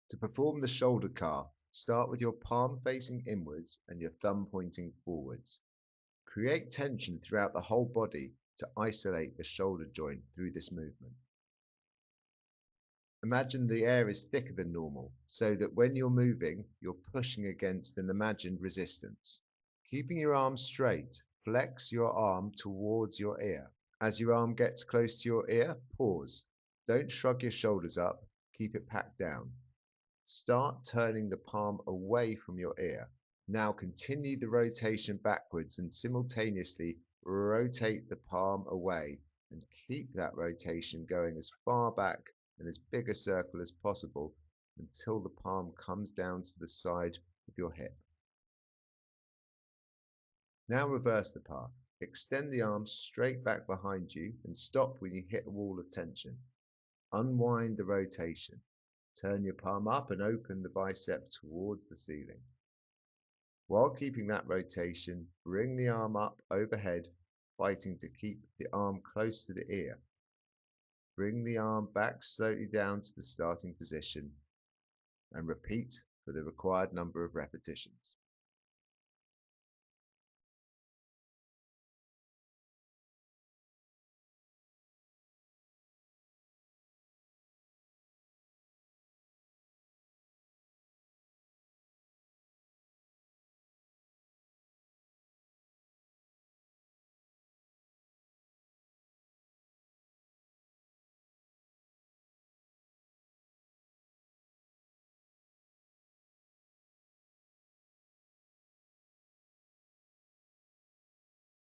To perform the shoulder car, start with your palm facing inwards and your thumb pointing forwards. Create tension throughout the whole body to isolate the shoulder joint through this movement. Imagine the air is thicker than normal, so that when you're moving, you're pushing against an imagined resistance. Keeping your arm straight, flex your arm towards your ear. As your arm gets close to your ear, pause. Don't shrug your shoulders up, keep it packed down. Start turning the palm away from your ear. Now continue the rotation backwards and simultaneously rotate the palm away and keep that rotation going as far back and as big a circle as possible until the palm comes down to the side of your hip. Now reverse the path. Extend the arm straight back behind you and stop when you hit a wall of tension. Unwind the rotation. Turn your palm up and open the bicep towards the ceiling. While keeping that rotation, bring the arm up overhead, fighting to keep the arm close to the ear. Bring the arm back slowly down to the starting position and repeat for the required number of repetitions.